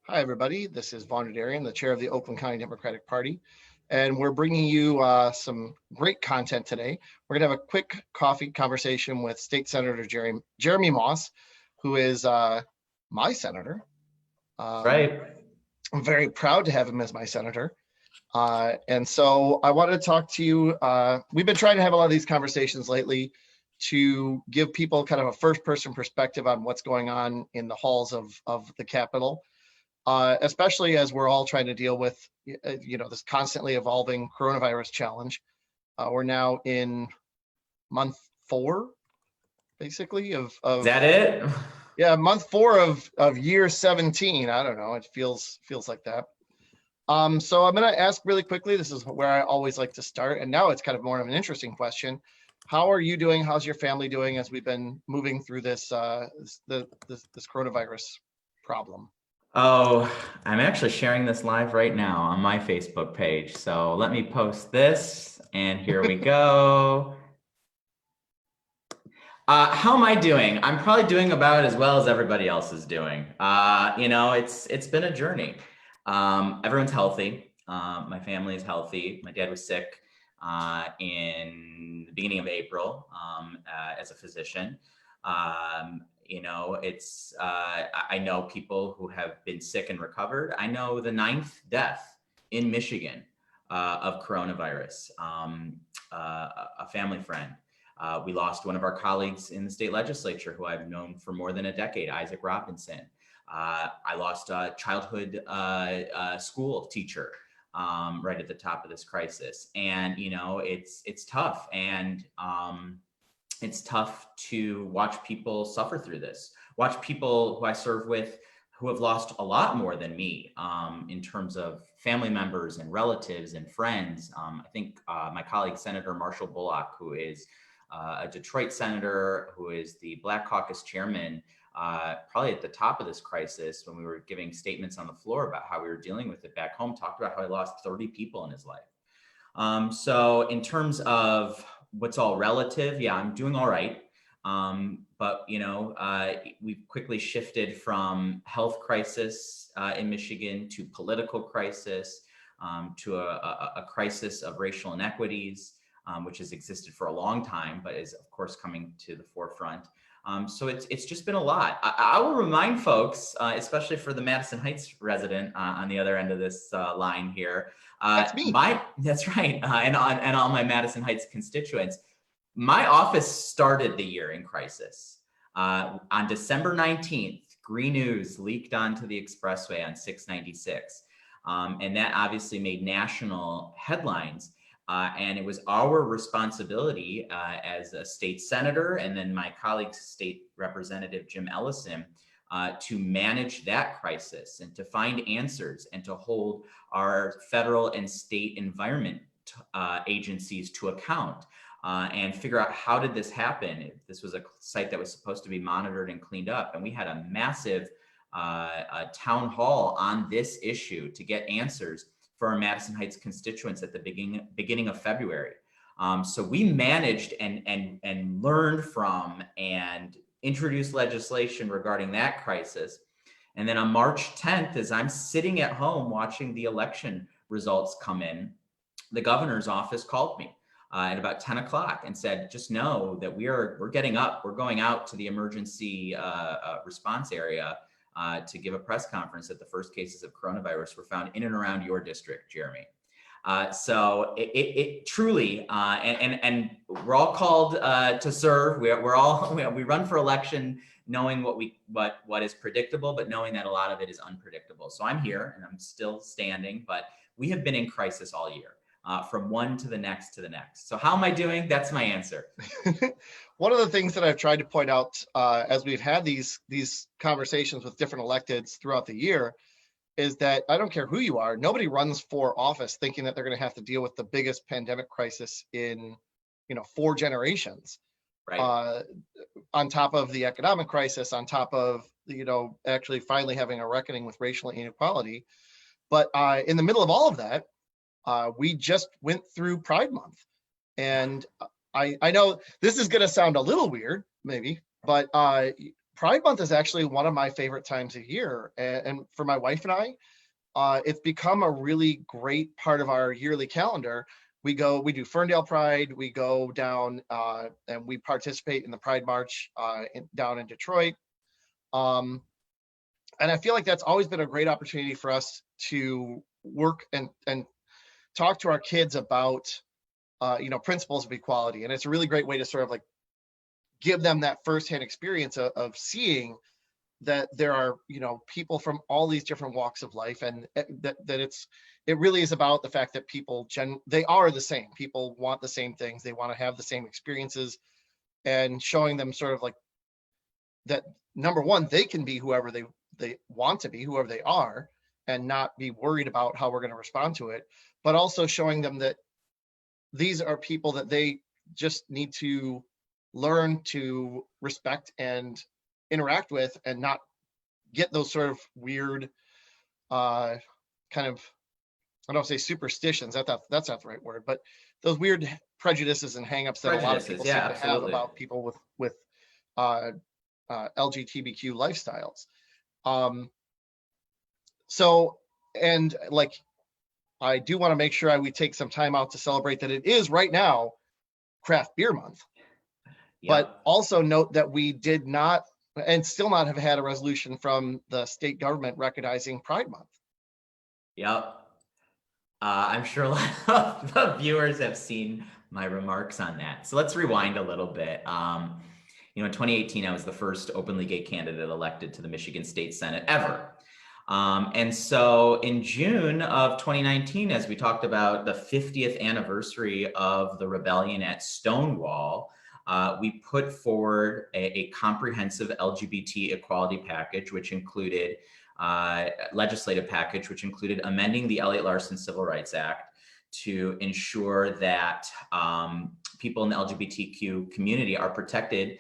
Hi, everybody. This is Vaughn Derderian, the chair of the Oakland County Democratic Party, and we're bringing you some great content today. We're going to have a quick coffee conversation with State Senator Jeremy Moss, who is my senator. Right. I'm very proud to have him as my senator. And so I wanted to talk to you. We've been trying to have a lot of these conversations lately to give people kind of a first-person perspective on what's going on in the halls of the Capitol. Especially as we're all trying to deal with, this constantly evolving coronavirus challenge. We're now in month 4, basically, of Is that it? Yeah, month 4 of year 17. I don't know. It feels like that. So I'm going to ask really quickly. This is where I always like to start, and now it's kind of more of an interesting question. How are you doing? How's your family doing as we've been moving through this this coronavirus problem? Oh, I'm actually sharing this live right now on my Facebook page. So let me post this, and here we go. How am I doing? I'm probably doing about as well as everybody else is doing. It's been a journey. Everyone's healthy. My family is healthy. My dad was sick in the beginning of April as a physician. I know people who have been sick and recovered. I know the 9th death in Michigan of coronavirus, a family friend. We lost one of our colleagues in the state legislature who I've known for more than a decade, Isaac Robinson. I lost a childhood school teacher right at the top of this crisis. And, it's tough. And it's tough to watch people suffer through this, watch people who I serve with who have lost a lot more than me in terms of family members and relatives and friends. I think my colleague, Senator Marshall Bullock, who is a Detroit senator, who is the Black Caucus chairman, probably at the top of this crisis when we were giving statements on the floor about how we were dealing with it back home, talked about how he lost 30 people in his life. So in terms of what's all relative, yeah, I'm doing all right. But we've quickly shifted from health crisis in Michigan to political crisis, to a crisis of racial inequities, which has existed for a long time, but is of course coming to the forefront. So it's just been a lot. I will remind folks, especially for the Madison Heights resident on the other end of this line here. That's me. That's right. And all my Madison Heights constituents. My office started the year in crisis. On December 19th, green news leaked onto the expressway on 696. And that obviously made national headlines. And it was our responsibility as a state senator, and then my colleague, State Representative Jim Ellison, to manage that crisis and to find answers and to hold our federal and state environment agencies to account and figure out how did this happen. This was a site that was supposed to be monitored and cleaned up, and we had a massive town hall on this issue to get answers for our Madison Heights constituents at the beginning of February. So we managed and learned from and introduced legislation regarding that crisis. And then on March 10th, as I'm sitting at home watching the election results come in, the governor's office called me at about 10 o'clock and said, just know that we're getting up, we're going out to the emergency response area to give a press conference that the first cases of coronavirus were found in and around your district, Jeremy. So it truly, and we're all called to serve. We run for election knowing what is predictable, but knowing that a lot of it is unpredictable. So I'm here and I'm still standing, but we have been in crisis all year. From one to the next to the next. So how am I doing? That's my answer. One of the things that I've tried to point out as we've had these conversations with different electeds throughout the year is that I don't care who you are, nobody runs for office thinking that they're going to have to deal with the biggest pandemic crisis in 4 generations. Right. On top of the economic crisis, on top of actually finally having a reckoning with racial inequality. But in the middle of all of that, we just went through Pride Month. And I know this is going to sound a little weird, maybe, but Pride Month is actually one of my favorite times of year. And for my wife and I, it's become a really great part of our yearly calendar. We do Ferndale Pride, we go down and we participate in the Pride March down in Detroit. And I feel like that's always been a great opportunity for us to work and talk to our kids about, principles of equality. And it's a really great way to sort of like give them that firsthand experience of seeing that there are, people from all these different walks of life, and that it really is about the fact that people they are the same. People want the same things. They want to have the same experiences, and showing them sort of like that, number one, they can be whoever they want to be, whoever they are, and not be worried about how we're going to respond to it, but also showing them that these are people that they just need to learn to respect and interact with, and not get those sort of weird kind of, I don't say superstitions, that's not the right word, but those weird prejudices and hangups that a lot of people seem to have about people with LGBTQ lifestyles. So, and like, I do want to make sure we take some time out to celebrate that it is right now Craft Beer Month. Yep. But also note that we did not, and still not, have had a resolution from the state government recognizing Pride Month. Yep. I'm sure a lot of the viewers have seen my remarks on that. So let's rewind a little bit. In 2018, I was the first openly gay candidate elected to the Michigan State Senate ever. And so in June of 2019, as we talked about the 50th anniversary of the rebellion at Stonewall, we put forward a comprehensive LGBT equality package, which included legislative package, which included amending the Elliott Larson Civil Rights Act to ensure that people in the LGBTQ community are protected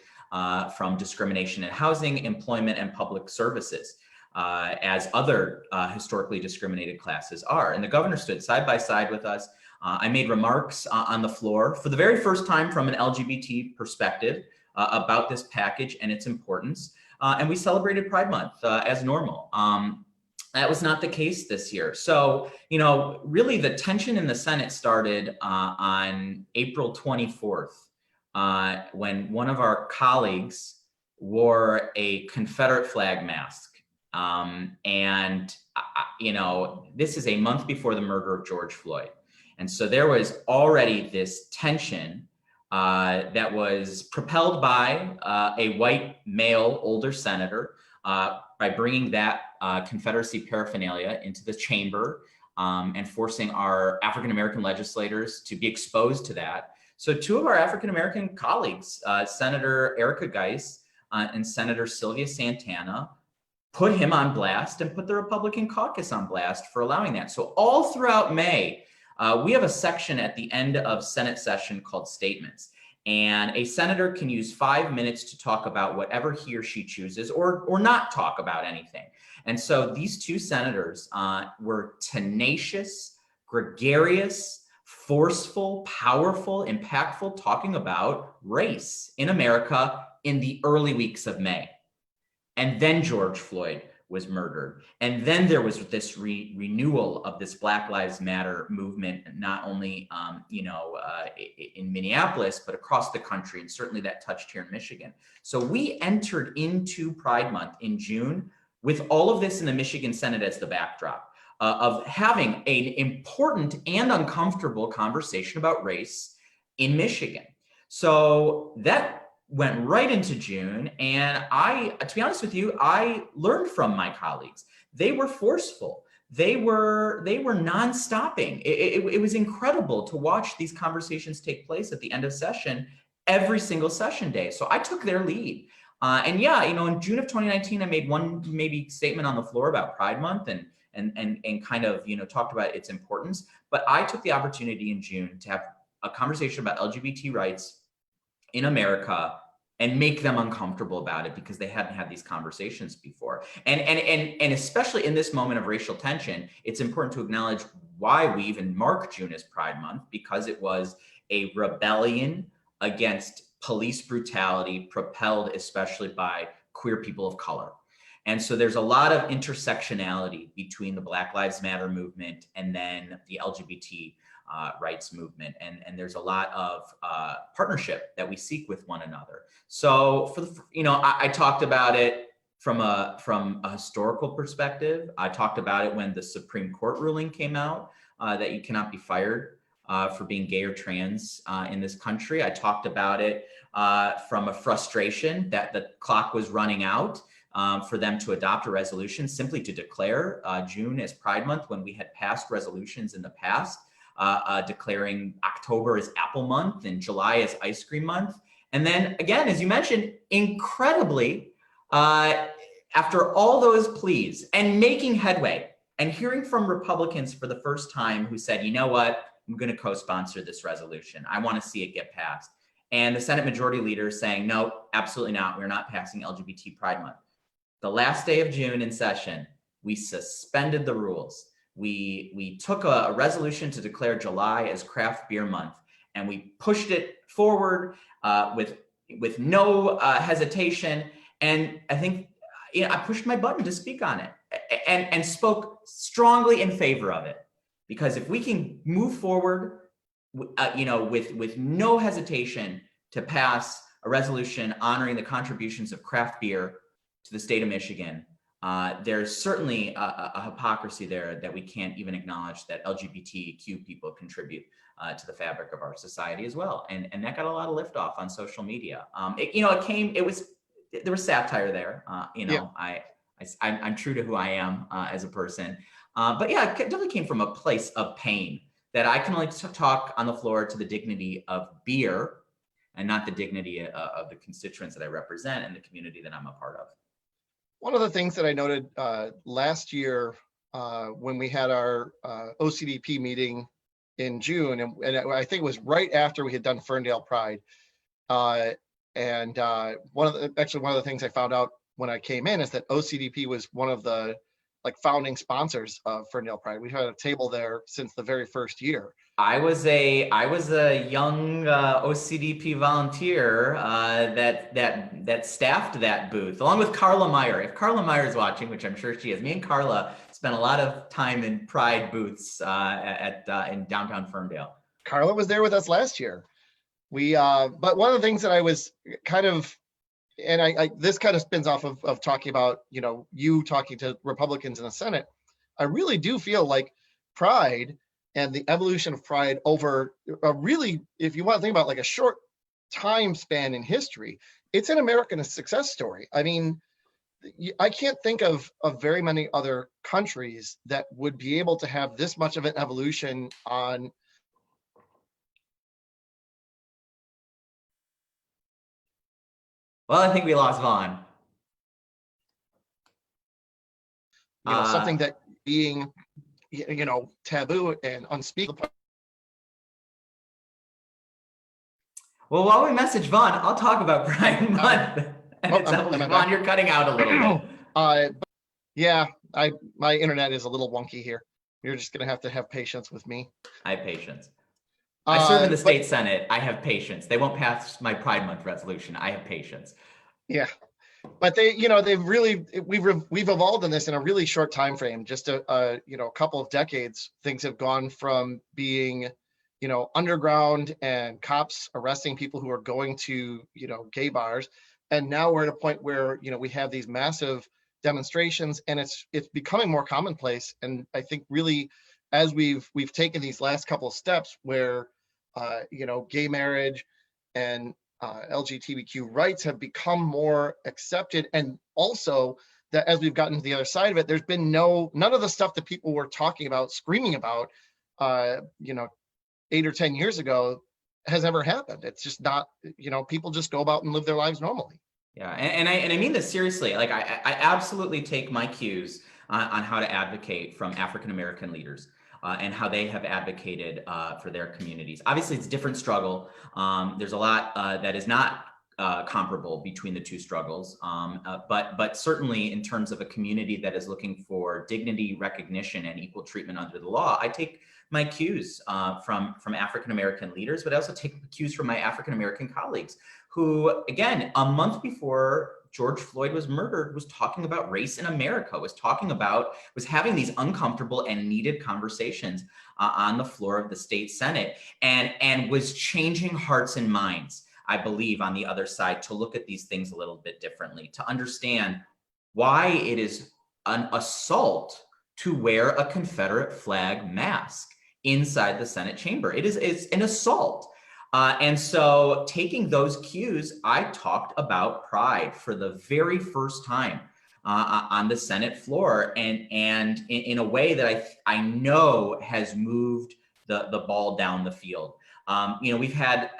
from discrimination in housing, employment, and public services, as other historically discriminated classes are. And the governor stood side by side with us. I made remarks on the floor for the very first time from an LGBT perspective about this package and its importance. And we celebrated Pride Month as normal. That was not the case this year. So, really the tension in the Senate started on April 24th, when one of our colleagues wore a Confederate flag mask. This is a month before the murder of George Floyd. And so there was already this tension that was propelled by a white male older senator by bringing that Confederacy paraphernalia into the chamber and forcing our African-American legislators to be exposed to that. So two of our African-American colleagues, Senator Erica Geis and Senator Sylvia Santana, put him on blast and put the Republican caucus on blast for allowing that. So all throughout May, we have a section at the end of Senate session called statements. And a senator can use 5 minutes to talk about whatever he or she chooses, or not talk about anything. And so these two senators were tenacious, gregarious, forceful, powerful, impactful, talking about race in America in the early weeks of May. And then George Floyd was murdered. And then there was this renewal of this Black Lives Matter movement, not only in Minneapolis, but across the country. And certainly that touched here in Michigan. So we entered into Pride Month in June with all of this in the Michigan Senate as the backdrop of having an important and uncomfortable conversation about race in Michigan. So that went right into June. And to be honest with you, I learned from my colleagues. They were forceful. They were non-stopping. It was incredible to watch these conversations take place at the end of session, every single session day. So I took their lead. In June of 2019, I made one maybe statement on the floor about Pride Month and kind of, talked about its importance. But I took the opportunity in June to have a conversation about LGBT rights in America and make them uncomfortable about it because they hadn't had these conversations before. And especially in this moment of racial tension, it's important to acknowledge why we even mark June as Pride Month, because it was a rebellion against police brutality propelled especially by queer people of color. And so there's a lot of intersectionality between the Black Lives Matter movement and then the LGBT rights movement. And there's a lot of partnership that we seek with one another. So I talked about it from a historical perspective. I talked about it when the Supreme Court ruling came out that you cannot be fired for being gay or trans in this country. I talked about it from a frustration that the clock was running out for them to adopt a resolution simply to declare June as Pride Month, when we had passed resolutions in the past declaring October as Apple Month and July as Ice Cream Month. And then again, as you mentioned, incredibly, after all those pleas and making headway and hearing from Republicans for the first time who said, you know what, I'm going to co-sponsor this resolution. I want to see it get passed. And the Senate Majority Leader saying, no, absolutely not. We're not passing LGBT Pride Month. The last day of June in session, we suspended the rules. We took a resolution to declare July as Craft Beer Month, and we pushed it forward with no hesitation. And I think I pushed my button to speak on it and spoke strongly in favor of it. Because if we can move forward, with no hesitation to pass a resolution honoring the contributions of craft beer to the state of Michigan, there's certainly a hypocrisy there that we can't even acknowledge that LGBTQ people contribute to the fabric of our society as well. And that got a lot of liftoff on social media. There was satire there. Yeah. I'm true to who I am as a person. But yeah, it definitely came from a place of pain that I can only talk on the floor to the dignity of beer and not the dignity of the constituents that I represent and the community that I'm a part of. One of the things that I noted last year when we had our OCDP meeting in June, and I think it was right after we had done Ferndale Pride. One of the things I found out when I came in is that OCDP was one of the founding sponsors of Ferndale Pride. We've had a table there since the very first year. I was a young OCDP volunteer that staffed that booth along with Carla Meyer. If Carla Meyer is watching, which I'm sure she is, me and Carla spent a lot of time in Pride booths in downtown Ferndale. Carla was there with us last year. But one of the things that I was kind of, and this kind of spins off of talking about, you talking to Republicans in the Senate. I really do feel like Pride and the evolution of Pride over a really, if you want to think about a short time span in history, it's an American success story. I mean, I can't think of very many other countries that would be able to have this much of an evolution on. Well, I think we lost Vaughn. Something that being, taboo and unspeakable. Well, while we message Vaughn, I'll talk about Pride Month. Vaughn, you're cutting out a little bit. My internet is a little wonky here. You're just going to have patience with me. I have patience. I serve in the state Senate. I have patience. They won't pass my Pride Month resolution. I have patience. Yeah, but we've evolved in this in a really short time frame. Just a couple of decades. Things have gone from being, underground and cops arresting people who are going to, gay bars, and now we're at a point where we have these massive demonstrations, and it's becoming more commonplace. And I think really, as we've taken these last couple of steps where gay marriage and LGBTQ rights have become more accepted, and also that as we've gotten to the other side of it, there's been none of the stuff that people were talking about, screaming about, 8 or 10 years ago has ever happened. It's just not, people just go about and live their lives normally. Yeah, and I mean this seriously. I absolutely take my cues on how to advocate from African American leaders. And how they have advocated for their communities. Obviously, it's a different struggle. There's a lot that is not comparable between the two struggles, but certainly in terms of a community that is looking for dignity, recognition, and equal treatment under the law, I take my cues from African American leaders, but I also take cues from my African American colleagues who, again, a month before George Floyd was murdered was talking about race in America, was having these uncomfortable and needed conversations on the floor of the state Senate, and was changing hearts and minds, I believe, on the other side to look at these things a little bit differently, to understand why it is an assault to wear a Confederate flag mask inside the Senate chamber. It's an assault. And so taking those cues, I talked about pride for the very first time on the Senate floor, and in a way that I know has moved the ball down the field. We've had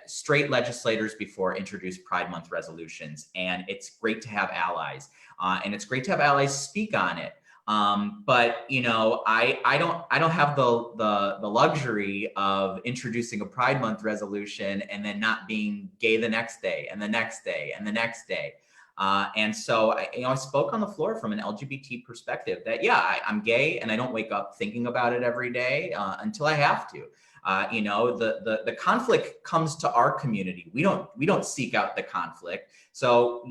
straight legislators before introduce Pride Month resolutions, and it's great to have allies, and it's great to have allies speak on it. But I don't have the luxury of introducing a Pride Month resolution and then not being gay the next day and the next day and the next day. And so I spoke on the floor from an LGBT perspective that, yeah, I'm gay and I don't wake up thinking about it every day until I have to. The conflict comes to our community. We don't seek out the conflict. So,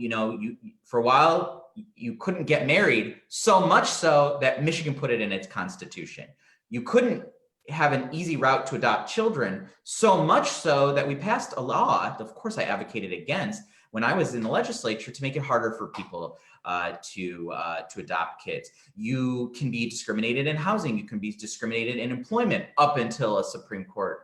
for a while, you couldn't get married, so much so that Michigan put it in its constitution. You couldn't have an easy route to adopt children, so much so that we passed a law, of course I advocated against when I was in the legislature, to make it harder for people to adopt kids. You can be discriminated in housing, you can be discriminated in employment up until a Supreme Court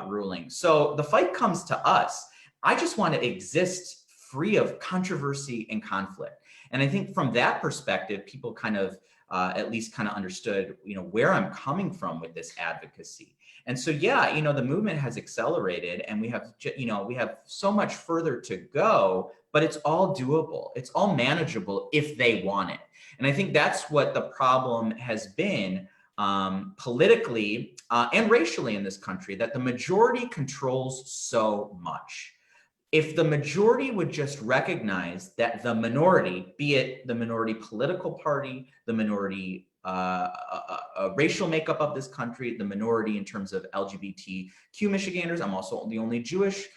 ruling. So the fight comes to us. I just want to exist free of controversy and conflict. And I think from that perspective, people kind of at least kind of understood, where I'm coming from with this advocacy. And so, yeah, the movement has accelerated, and we have so much further to go, but it's all doable. It's all manageable if they want it. And I think that's what the problem has been politically and racially in this country, that the majority controls so much. If the majority would just recognize that the minority, be it the minority political party, the minority racial makeup of this country, the minority in terms of LGBTQ Michiganders, I'm also the only Jewish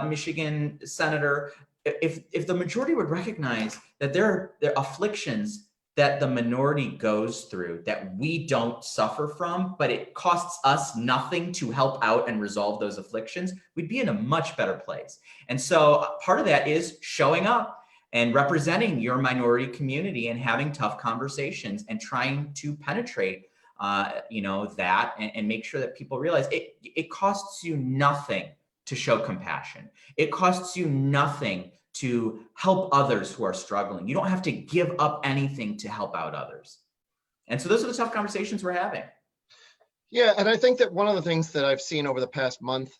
Michigan senator. If the majority would recognize that there are afflictions that the minority goes through that we don't suffer from, but it costs us nothing to help out and resolve those afflictions, we'd be in a much better place. And so part of that is showing up and representing your minority community and having tough conversations and trying to penetrate that and make sure that people realize it costs you nothing to show compassion. It costs you nothing to help others who are struggling. You don't have to give up anything to help out others. And so those are the tough conversations we're having. Yeah, and I think that one of the things that I've seen over the past month,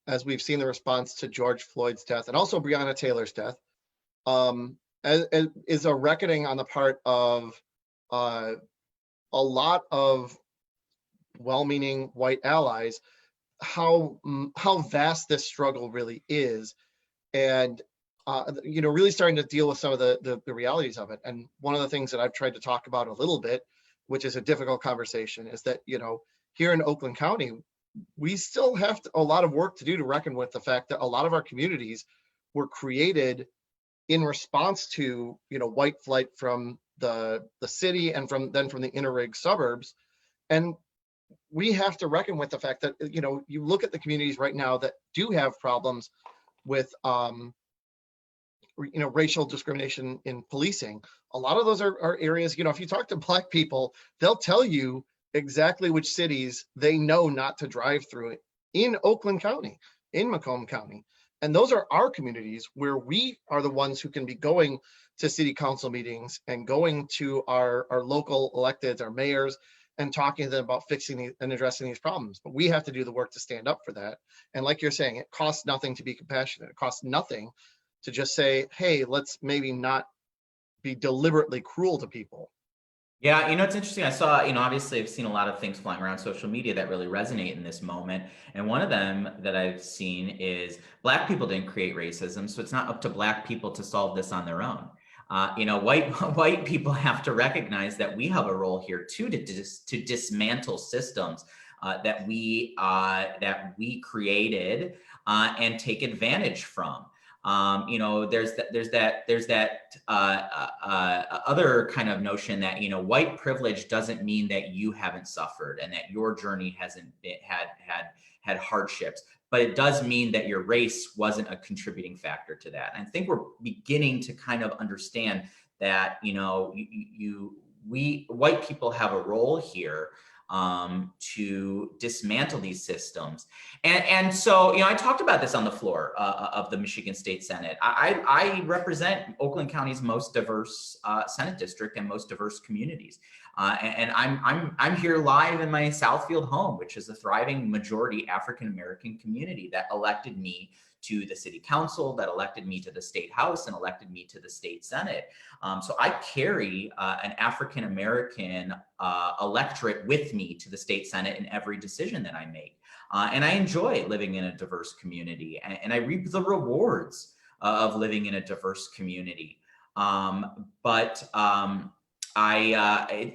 as we've seen the response to George Floyd's death and also Breonna Taylor's death, is a reckoning on the part of a lot of well-meaning white allies, how vast this struggle really is, and really starting to deal with some of the realities of it. And one of the things that I've tried to talk about a little bit, which is a difficult conversation, is that, here in Oakland County, we still have a lot of work to do to reckon with the fact that a lot of our communities were created in response to, white flight from the city and from the inner rig suburbs. And we have to reckon with the fact that, you look at the communities right now that do have problems with, racial discrimination in policing. A lot of those are areas, if you talk to Black people, they'll tell you exactly which cities they know not to drive through in Oakland County, in Macomb County. And those are our communities where we are the ones who can be going to city council meetings and going to our local electeds, our mayors, and talking to them about fixing and addressing these problems. But we have to do the work to stand up for that. And like you're saying, it costs nothing to be compassionate. It costs nothing to just say, hey, let's maybe not be deliberately cruel to people. Yeah, it's interesting. I saw, obviously I've seen a lot of things flying around social media that really resonate in this moment. And one of them that I've seen is Black people didn't create racism, so it's not up to Black people to solve this on their own. White people have to recognize that we have a role here too to dismantle systems that we created and take advantage from. There's that other kind of notion that, white privilege doesn't mean that you haven't suffered and that your journey hasn't had hardships, but it does mean that your race wasn't a contributing factor to that. And I think we're beginning to kind of understand that, we white people have a role here to dismantle these systems. And so, I talked about this on the floor of the Michigan State Senate. I represent Oakland County's most diverse Senate district and most diverse communities. And I'm here live in my Southfield home, which is a thriving majority African-American community that elected me to the city council, that elected me to the state house, and elected me to the state senate. So I carry an African-American electorate with me to the state senate in every decision that I make. And I enjoy living in a diverse community, and I reap the rewards of living in a diverse community.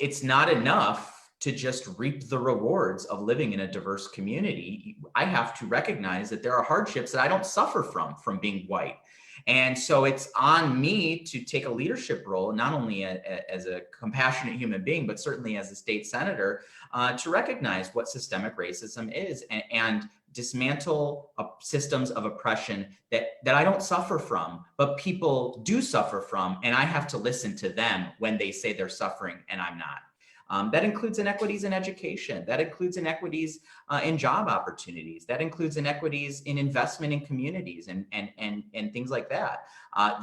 It's not enough to just reap the rewards of living in a diverse community. I have to recognize that there are hardships that I don't suffer from being white. And so it's on me to take a leadership role, not only as a compassionate human being, but certainly as a state senator, to recognize what systemic racism is and dismantle systems of oppression that I don't suffer from, but people do suffer from, and I have to listen to them when they say they're suffering and I'm not. That includes inequities in education. That includes inequities in job opportunities. That includes inequities in investment in communities and things like that.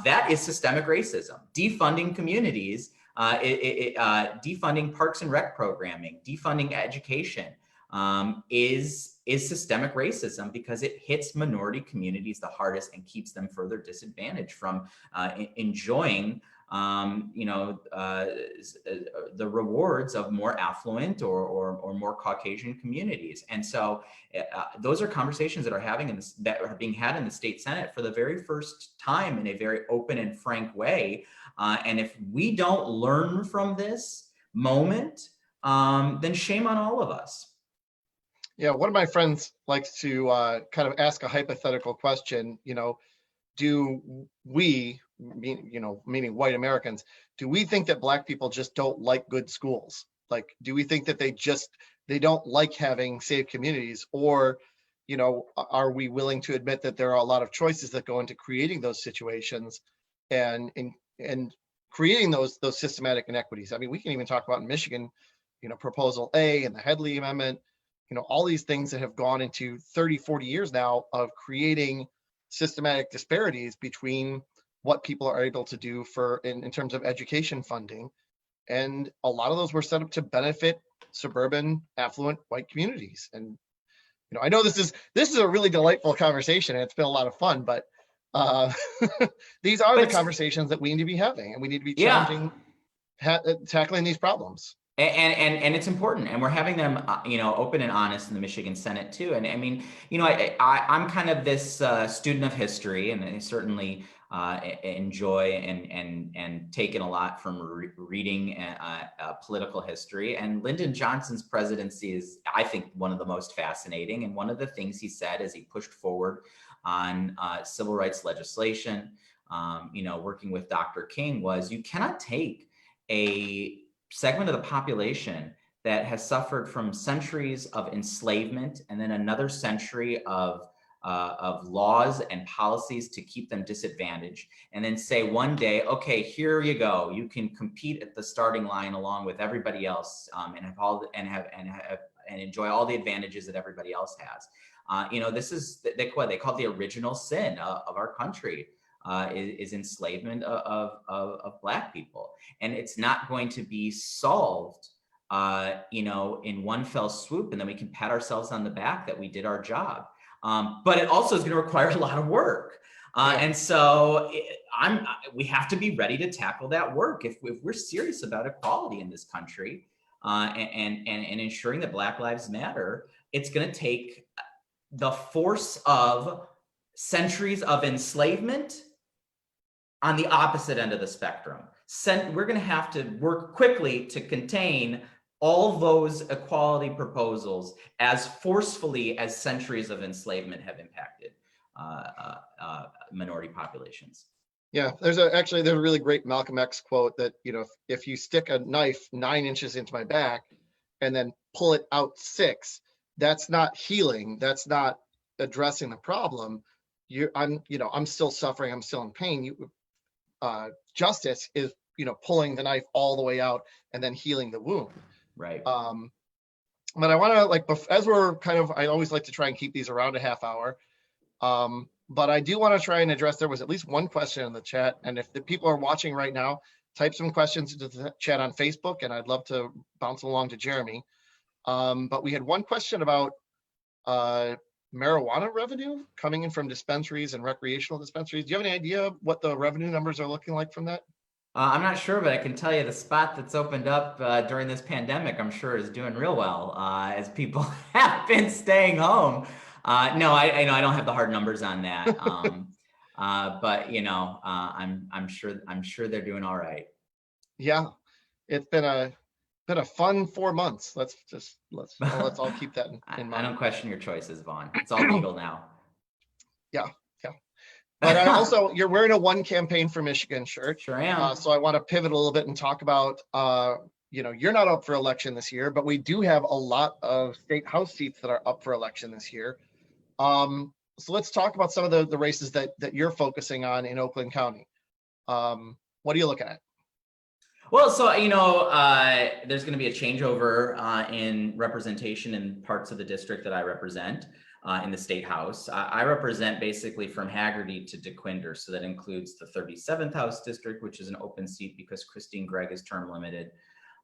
That is systemic racism. Defunding communities, defunding parks and rec programming, defunding education is systemic racism because it hits minority communities the hardest and keeps them further disadvantaged from enjoying the rewards of more affluent or more Caucasian communities. And so those are conversations that are being had in the state Senate for the very first time in a very open and frank way. And if we don't learn from this moment, then shame on all of us. Yeah, one of my friends likes to kind of ask a hypothetical question, do we, meaning white Americans, do we think that Black people just don't like good schools? Like, do we think that they don't like having safe communities? Or, are we willing to admit that there are a lot of choices that go into creating those situations and creating those systematic inequities? I mean, we can even talk about in Michigan, Proposal A and the Headley Amendment, all these things that have gone into 30, 40 years now of creating systematic disparities between what people are able to do in terms of education funding. And a lot of those were set up to benefit suburban, affluent white communities. And, I know this is a really delightful conversation and it's been a lot of fun, but these are the conversations that we need to be having, and we need to be challenging, tackling these problems. And it's important, and we're having them, open and honest in the Michigan Senate too. And I mean, I'm kind of this student of history, and I certainly enjoy and take in a lot from reading political history. And Lyndon Johnson's presidency is, I think, one of the most fascinating. And one of the things he said as he pushed forward on civil rights legislation, working with Dr. King, was you cannot take a segment of the population that has suffered from centuries of enslavement and then another century of laws and policies to keep them disadvantaged, and then say one day, okay, here you go, you can compete at the starting line along with everybody else, and enjoy all the advantages that everybody else has. This is they call it the original sin of our country. Is enslavement of Black people, and it's not going to be solved, in one fell swoop, and then we can pat ourselves on the back that we did our job. But it also is going to require a lot of work, and so we have to be ready to tackle that work if we're serious about equality in this country, and ensuring that Black lives matter. It's going to take the force of centuries of enslavement on the opposite end of the spectrum. We're going to have to work quickly to contain all those equality proposals as forcefully as centuries of enslavement have impacted minority populations. Yeah, there's a really great Malcolm X quote that, if you stick a knife 9 inches into my back and then pull it out 6, that's not healing. That's not addressing the problem. I'm still suffering. I'm still in pain. Justice is, pulling the knife all the way out and then healing the wound. Right. But I want to, as we're I always like to try and keep these around a half hour. But I do want to try and address, there was at least one question in the chat. And if the people are watching right now, type some questions into the chat on Facebook, and I'd love to bounce along to Jeremy. But we had one question about marijuana revenue coming in from dispensaries and recreational dispensaries. Do you have any idea what the revenue numbers are looking like from that? I'm not sure, but I can tell you the spot that's opened up during this pandemic, I'm sure is doing real well as people have been staying home. No, I don't have the hard numbers on that. But I'm sure they're doing all right. Yeah, it's been a fun 4 months. Let's all keep that in mind. I don't question your choices, Vaughn. It's all legal now. Yeah. But I also, you're wearing a One Campaign for Michigan shirt. Sure am. So I want to pivot a little bit and talk about, you're not up for election this year, but we do have a lot of state house seats that are up for election this year. So let's talk about some of the races that you're focusing on in Oakland County. What are you looking at? Well, so, there's going to be a changeover in representation in parts of the district that I represent in the state house. I represent basically from Hagerty to DeQuinder. So that includes the 37th House district, which is an open seat because Christine Gregg is term limited.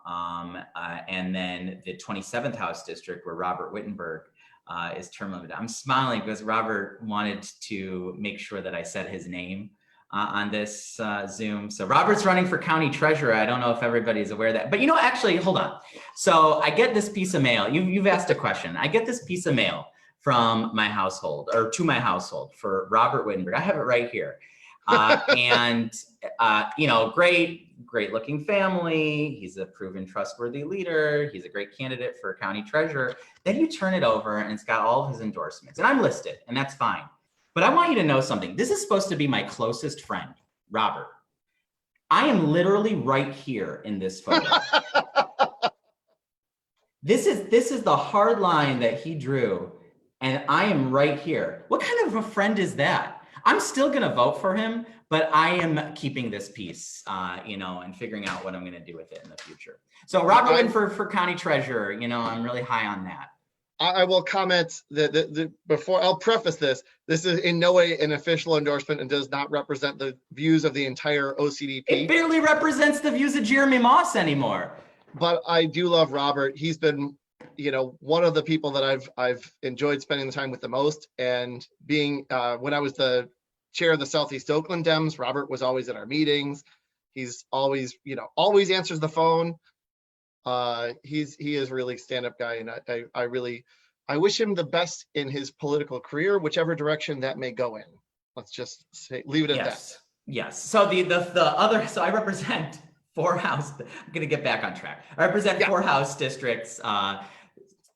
And then the 27th House district where Robert Wittenberg is term limited. I'm smiling because Robert wanted to make sure that I said his name on this Zoom. So Robert's running for county treasurer. I don't know if everybody's aware of that, but actually, hold on. So I get this piece of mail. You've asked a question. I get this piece of mail from my household or to my household for Robert Wittenberg. I have it right here. And great looking family. He's a proven trustworthy leader. He's a great candidate for county treasurer. Then you turn it over and it's got all of his endorsements and I'm listed and that's fine. But I want you to know something. This is supposed to be my closest friend, Robert. I am literally right here in this photo. This is the hard line that he drew, and I am right here. What kind of a friend is that? I'm still gonna vote for him, but I am keeping this piece, and figuring out what I'm gonna do with it in the future. So Robert Wynn for county treasurer, I'm really high on that. I will comment that before I'll preface this. This is in no way an official endorsement and does not represent the views of the entire OCDP. It barely represents the views of Jeremy Moss anymore. But I do love Robert. He's been, one of the people that I've enjoyed spending the time with the most. And being when I was the chair of the Southeast Oakland Dems, Robert was always at our meetings. He's always, always answers the phone. He is really a stand-up guy, and I wish him the best in his political career, whichever direction that may go in. Let's just leave it at that. Yes. So so I represent 4 House. I'm going to get back on track. I represent 4 House districts.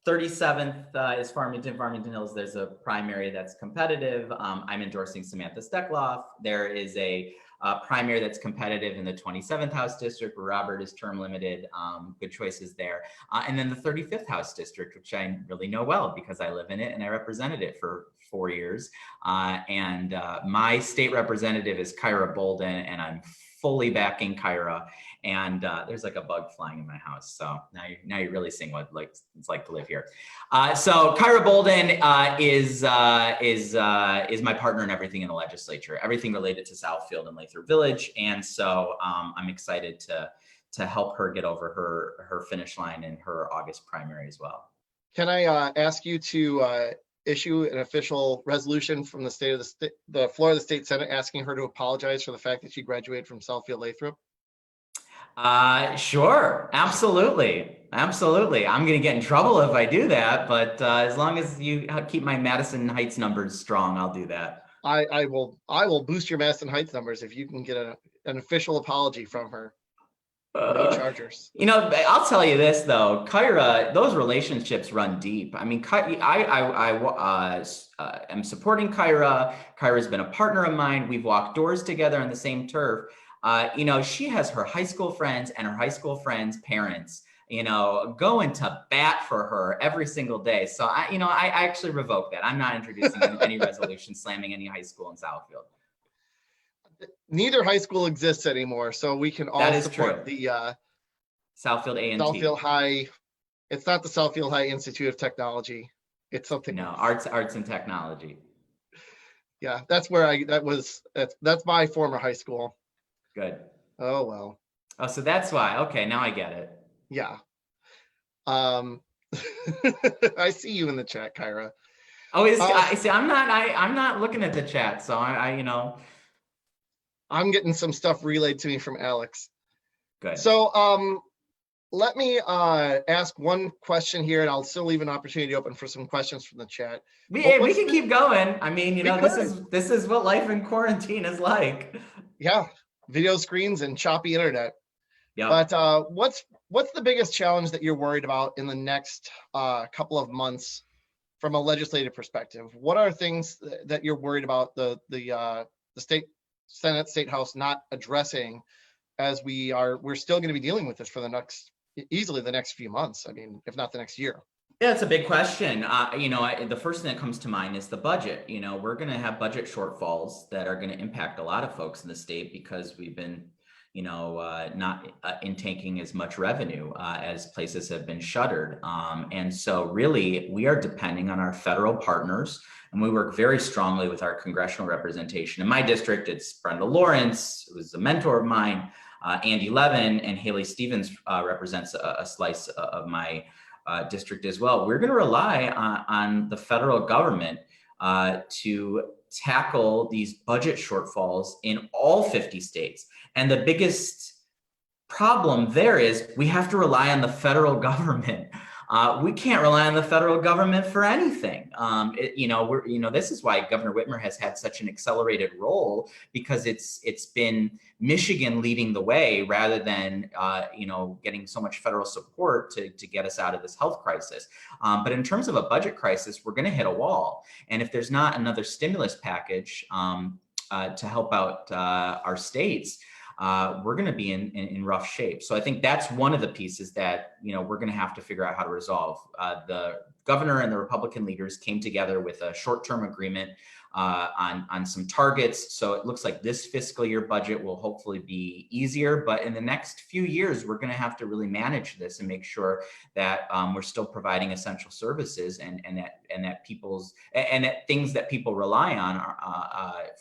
37th is Farmington Hills. There's a primary that's competitive. I'm endorsing Samantha Steckloff. There is a primary that's competitive in the 27th House district where Robert is term limited. Good choices there. And then the 35th House district, which I really know well because I live in it and I represented it for 4 years. And my state representative is Kyra Bolden, and I'm fully backing Kyra. And there's like a bug flying in my house. So now you're really seeing what it's like to live here. So Kyra Bolden is my partner in everything in the legislature, everything related to Southfield and Lathrup Village. And so I'm excited to help her get over her finish line in her August primary as well. Can I ask you to issue an official resolution from the floor of the state Senate asking her to apologize for the fact that she graduated from Southfield Lathrup? Sure. Absolutely. I'm going to get in trouble if I do that, but as long as you keep my Madison Heights numbers strong, I'll do that. I will boost your Madison Heights numbers if you can get an official apology from her. No Chargers. I'll tell you this though, Kyra, those relationships run deep. I mean, am supporting Kyra. Kyra's been a partner of mine. We've walked doors together on the same turf. She has her high school friends and her high school friends' parents, going to bat for her every single day. So I actually revoke that. I'm not introducing any resolution slamming any high school in Southfield. Neither high school exists anymore, so we can all support true. the Southfield A&T. Southfield High. It's not the Southfield High Institute of Technology. It's something. No, arts and technology. Yeah, that's my former high school. Good. Oh well. Oh, so that's why. Okay, now I get it. Yeah. I see you in the chat, Kyra. Oh, I see. I'm not looking at the chat, so I'm getting some stuff relayed to me from Alex. Good. So let me ask one question here, and I'll still leave an opportunity open for some questions from the chat. We can keep going. I mean, this is what life in quarantine is like. Yeah, video screens and choppy internet. Yeah. But what's the biggest challenge that you're worried about in the next couple of months from a legislative perspective? What are things that you're worried about the state Senate, State House not addressing, as we're still going to be dealing with this for easily the next few months? I mean, if not the next year. Yeah, it's a big question. The first thing that comes to mind is the budget. We're going to have budget shortfalls that are going to impact a lot of folks in the state because we've been, not intaking as much revenue as places have been shuttered. And so really we are depending on our federal partners, and we work very strongly with our congressional representation. In my district, it's Brenda Lawrence, who is a mentor of mine, Andy Levin, and Haley Stevens represents a slice of my district as well. We're going to rely on the federal government to tackle these budget shortfalls in all 50 states. And the biggest problem there is we have to rely on the federal government. We can't rely on the federal government for anything. This is why Governor Whitmer has had such an accelerated role, because it's been Michigan leading the way rather than getting so much federal support to get us out of this health crisis. But in terms of a budget crisis, we're going to hit a wall. And if there's not another stimulus package to help out our states, we're going to be in rough shape. So I think that's one of the pieces that, we're going to have to figure out how to resolve. The governor and the Republican leaders came together with a short-term agreement on some targets. So it looks like this fiscal year budget will hopefully be easier, but in the next few years, we're going to have to really manage this and make sure that we're still providing essential services and that things that people rely on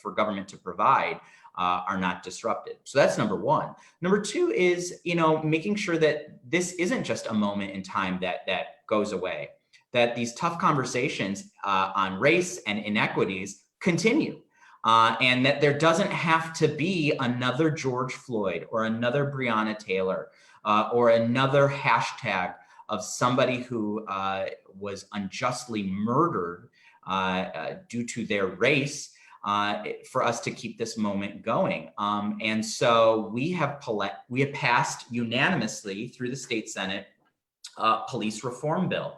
for government to provide are not disrupted. So that's number one. Number two is, making sure that this isn't just a moment in time that goes away, that these tough conversations on race and inequities continue, and that there doesn't have to be another George Floyd or another Breonna Taylor or another hashtag of somebody who was unjustly murdered due to their race for us to keep this moment going. And so we have passed unanimously through the state Senate police reform bill.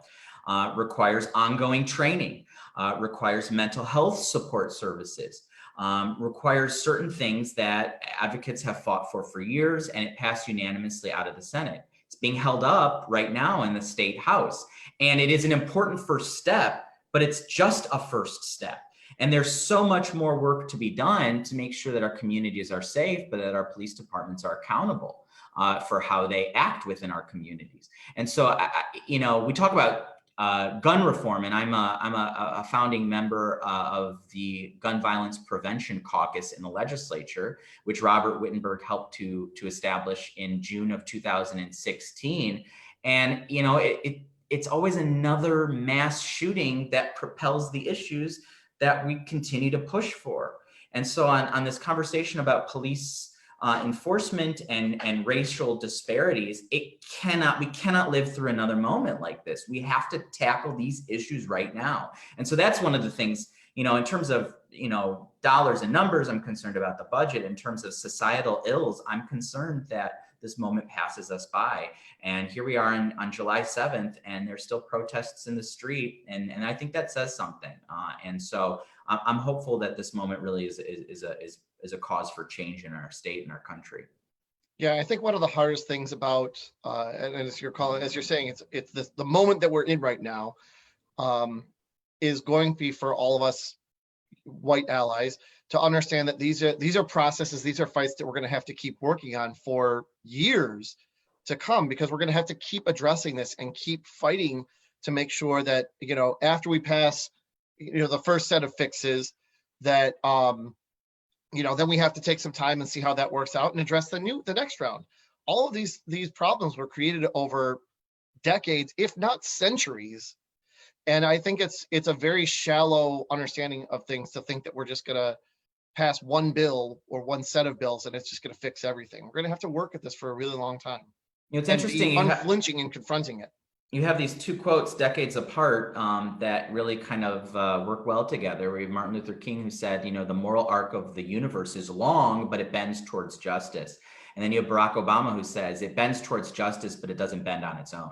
Requires ongoing training, requires mental health support services, requires certain things that advocates have fought for years, and it passed unanimously out of the Senate. It's being held up right now in the state house. And it is an important first step, but it's just a first step. And there's so much more work to be done to make sure that our communities are safe, but that our police departments are accountable for how they act within our communities. And so, we talk about gun reform, and I'm a founding member of the Gun Violence Prevention Caucus in the legislature, which Robert Wittenberg helped to establish in June of 2016. And it's always another mass shooting that propels the issues that we continue to push for. And so on this conversation about police enforcement and racial disparities, we cannot live through another moment like this. We have to tackle these issues right now. And so that's one of the things, in terms of, dollars and numbers, I'm concerned about the budget. In terms of societal ills, I'm concerned that this moment passes us by. And here we are on July 7th, and there's still protests in the street. And I think that says something. And so I'm hopeful that this moment really is a cause for change in our state and our country. Yeah, I think one of the hardest things about, and as you're saying, it's the moment that we're in right now, is going to be for all of us white allies to understand that these are processes, these are fights that we're going to have to keep working on for years to come, because we're going to have to keep addressing this and keep fighting to make sure that, after we pass, the first set of fixes, that then we have to take some time and see how that works out and address the next round. All of these problems were created over decades, if not centuries. And I think it's a very shallow understanding of things to think that we're just going to pass one bill or one set of bills and it's just going to fix everything. We're going to have to work at this for a really long time. It's interesting. Unflinching and confronting it. You have these two quotes decades apart that really kind of work well together. We have Martin Luther King, who said, the moral arc of the universe is long, but it bends towards justice. And then you have Barack Obama, who says it bends towards justice, but it doesn't bend on its own.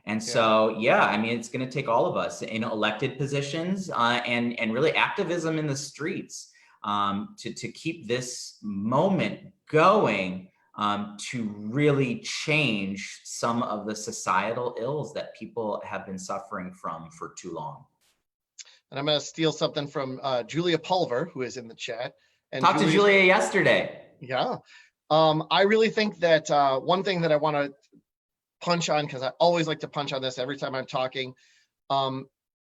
And so, it's going to take all of us in elected positions and really activism in the streets to keep this moment going, to really change some of the societal ills that people have been suffering from for too long. And I'm going to steal something from Julia Pulver, who is in the chat. And talked to Julia yesterday. Yeah. I really think that one thing that I want to punch on, because I always like to punch on this every time I'm talking,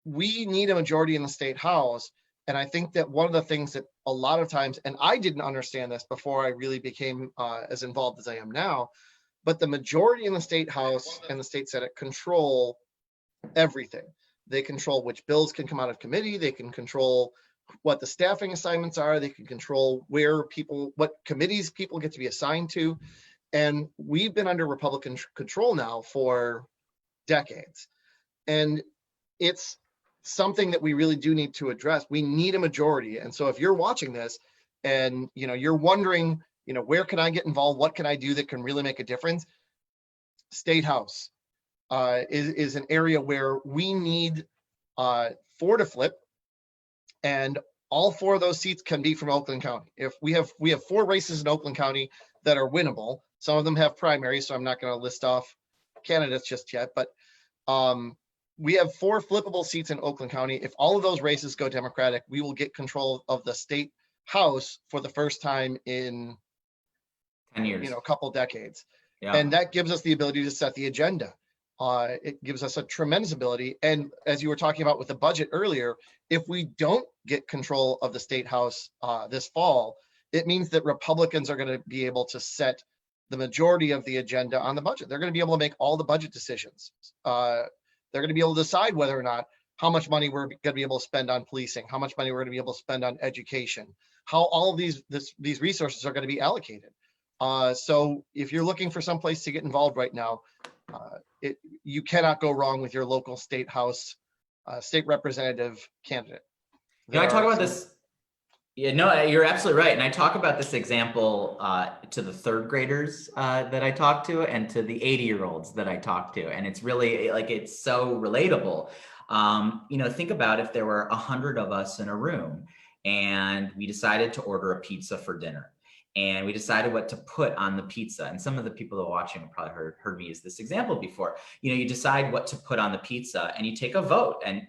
we need a majority in the state house. And I think that one of the things that a lot of times, and I didn't understand this before I really became as involved as I am now, but the majority in the state house and the state senate control everything. They control which bills can come out of committee. They can control what the staffing assignments are. They can control what committees people get to be assigned to. And we've been under Republican control now for decades. And it's something that we really do need to address. We need a majority. And so if you're watching this and you're wondering, where can I get involved? What can I do that can really make a difference? State House is an area where we need 4 to flip, and all 4 of those seats can be from Oakland County. If we have 4 races in Oakland County that are winnable. Some of them have primaries, so I'm not going to list off candidates just yet, but we have 4 flippable seats in Oakland County. If all of those races go Democratic, we will get control of the state house for the first time in 10 years, a couple decades. Yeah. And that gives us the ability to set the agenda. It gives us a tremendous ability. And as you were talking about with the budget earlier, if we don't get control of the state house this fall, it means that Republicans are going to be able to set the majority of the agenda on the budget. They're going to be able to make all the budget decisions. They're going to be able to decide whether or not how much money we're going to be able to spend on policing, how much money we're going to be able to spend on education, how all of these resources are going to be allocated. So if you're looking for some place to get involved right now, you cannot go wrong with your local state house, state representative candidate. I talk about this. Yeah, no, you're absolutely right. And I talk about this example to the 3rd graders that I talk to and to the 80-year-olds that I talk to. And it's really it's so relatable. Think about if there were 100 of us in a room and we decided to order a pizza for dinner. And we decided what to put on the pizza. And some of the people that are watching have probably heard me use this example before. You decide what to put on the pizza and you take a vote. And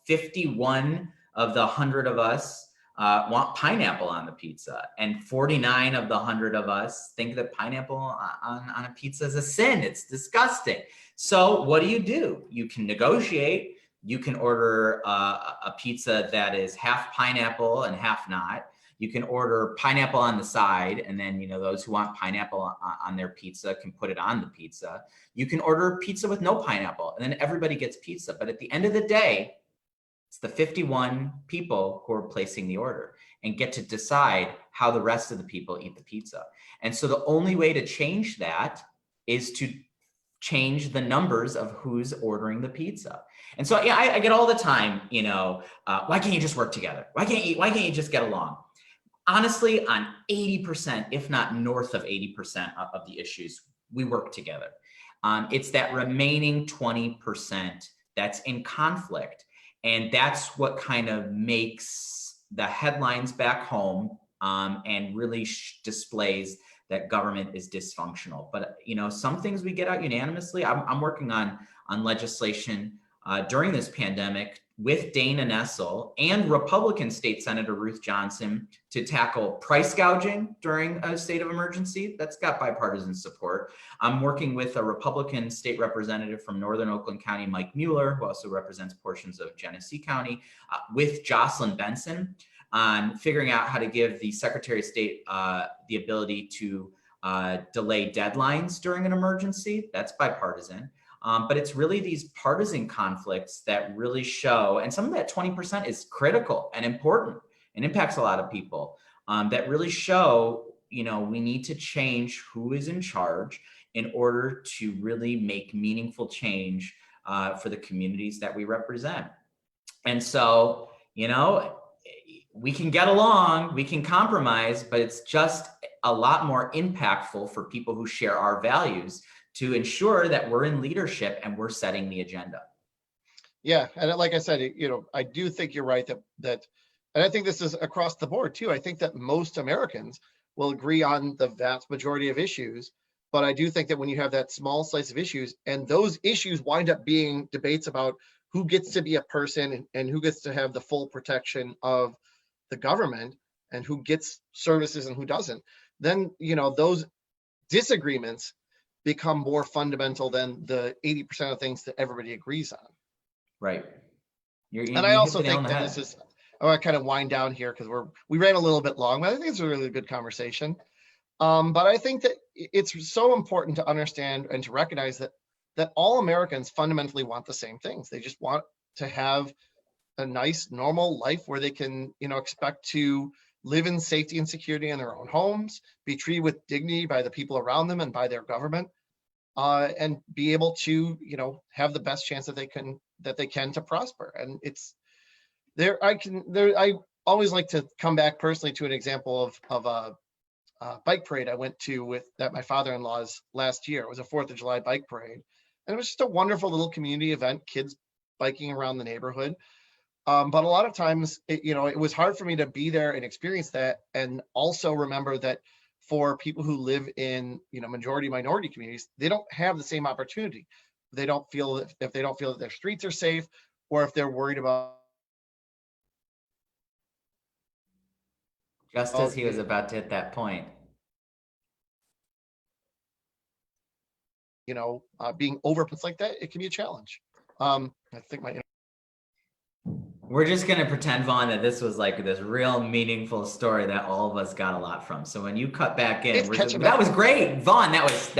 51 of the 100 of us want pineapple on the pizza, and 49 of the 100 of us think that pineapple on a pizza is a sin. It's disgusting. So what do? You can negotiate. You can order a pizza that is half pineapple and half not. You can order pineapple on the side, and then those who want pineapple on their pizza can put it on the pizza. You can order pizza with no pineapple, and then everybody gets pizza. But at the end of the day, it's the 51 people who are placing the order and get to decide how the rest of the people eat the pizza. And so the only way to change that is to change the numbers of who's ordering the pizza. And so I get all the time, why can't you just work together? Why can't you just get along? honestly, on 80%, if not north of 80% of the issues, we work together. It's that remaining 20% that's in conflict. And that's what kind of makes the headlines back home, and really displays that government is dysfunctional. But, some things we get out unanimously. I'm working on legislation during this pandemic with Dana Nessel and Republican State Senator Ruth Johnson to tackle price gouging during a state of emergency. That's got bipartisan support. I'm working with a Republican state representative from Northern Oakland County, Mike Mueller, who also represents portions of Genesee County, with Jocelyn Benson on figuring out how to give the Secretary of State the ability to delay deadlines during an emergency. That's bipartisan. But it's really these partisan conflicts that really show, and some of that 20% is critical and important and impacts a lot of people, that really show, we need to change who is in charge in order to really make meaningful change for the communities that we represent. And so, we can get along, we can compromise, but it's just a lot more impactful for people who share our values to ensure that we're in leadership and we're setting the agenda. Yeah, and like I said, I do think you're right that, and I think this is across the board too. I think that most Americans will agree on the vast majority of issues, but I do think that when you have that small slice of issues, and those issues wind up being debates about who gets to be a person and who gets to have the full protection of the government and who gets services and who doesn't, then those disagreements become more fundamental than the 80% of things that everybody agrees on. Right. And I also think that this is, I want to kind of wind down here because we ran a little bit long, but I think it's a really good conversation. But I think that it's so important to understand and to recognize that all Americans fundamentally want the same things. They just want to have a nice, normal life where they can, expect to live in safety and security in their own homes, be treated with dignity by the people around them and by their government, and be able to, have the best chance that they can to prosper. And it's there. I always like to come back personally to an example of a bike parade I went to at my father-in-law's last year. It was a 4th of July bike parade, and it was just a wonderful little community event, kids biking around the neighborhood. But a lot of times, it was hard for me to be there and experience that, and also remember that for people who live in, majority minority communities, they don't have the same opportunity. They don't feel if they don't feel that their streets are safe, or if they're worried about. Just as he was about to hit that point. Being over it's like that, it can be a challenge. I think We're just going to pretend, Vaughn, that this was like this real meaningful story that all of us got a lot from. So when you cut back in, that was great. Vaughn, that was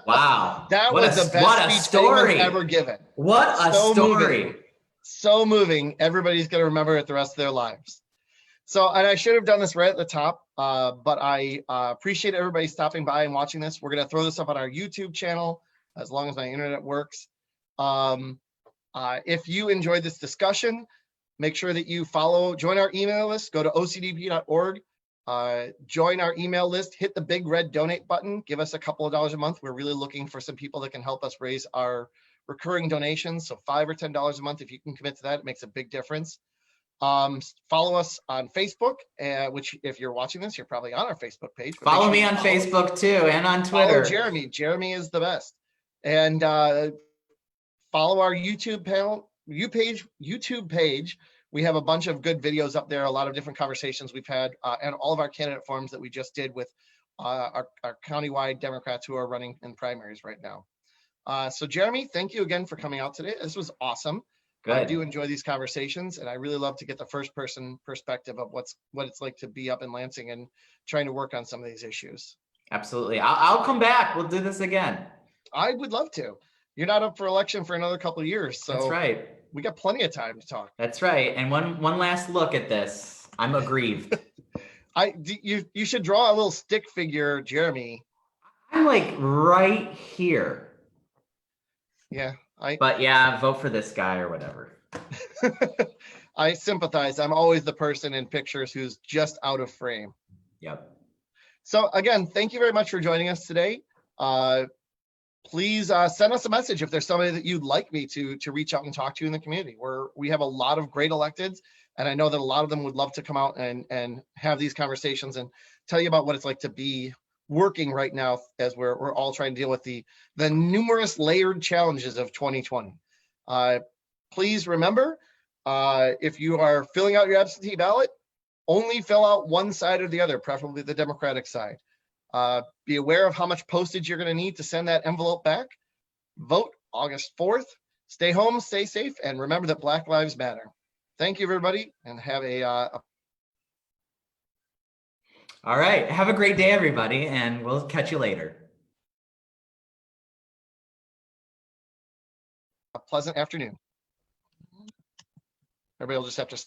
wow. That was the best speech anyone's ever given. What a story. So moving. Everybody's going to remember it the rest of their lives. So, and I should have done this right at the top, but I appreciate everybody stopping by and watching this. We're going to throw this up on our YouTube channel as long as my internet works. If you enjoyed this discussion, make sure that you join our email list, go to ocdp.org, join our email list, hit the big red donate button, give us a couple of dollars a month. We're really looking for some people that can help us raise our recurring donations. So $5 or $10 a month, if you can commit to that, it makes a big difference. Follow us on Facebook, which if you're watching this, you're probably on our Facebook page. Follow me on Facebook too, and on Twitter. Follow Jeremy. Jeremy is the best. And follow our YouTube page. We have a bunch of good videos up there, a lot of different conversations we've had, and all of our candidate forums that we just did with our countywide Democrats who are running in primaries right now. So Jeremy, thank you again for coming out today. This was awesome. Good. I do enjoy these conversations, and I really love to get the first person perspective of what it's like to be up in Lansing and trying to work on some of these issues. Absolutely. I'll come back. We'll do this again. I would love to. You're not up for election for another couple of years. So that's right. We got plenty of time to talk. That's right. And one last look at this. I'm aggrieved. You should draw a little stick figure, Jeremy. I'm like right here. Yeah. But yeah, vote for this guy or whatever. I sympathize. I'm always the person in pictures who's just out of frame. Yep. So again, thank you very much for joining us today. Please send us a message if there's somebody that you'd like me to reach out and talk to in the community. We have a lot of great electeds, and I know that a lot of them would love to come out and have these conversations and tell you about what it's like to be working right now as we're all trying to deal with the numerous layered challenges of 2020. Please remember, if you are filling out your absentee ballot, only fill out one side or the other, preferably the Democratic side. Be aware of how much postage you're going to need to send that envelope back. Vote August 4th. Stay home, stay safe, and remember that Black Lives Matter. Thank you, everybody, and have All right. Have a great day, everybody, and we'll catch you later. a pleasant afternoon. Everybody will just have to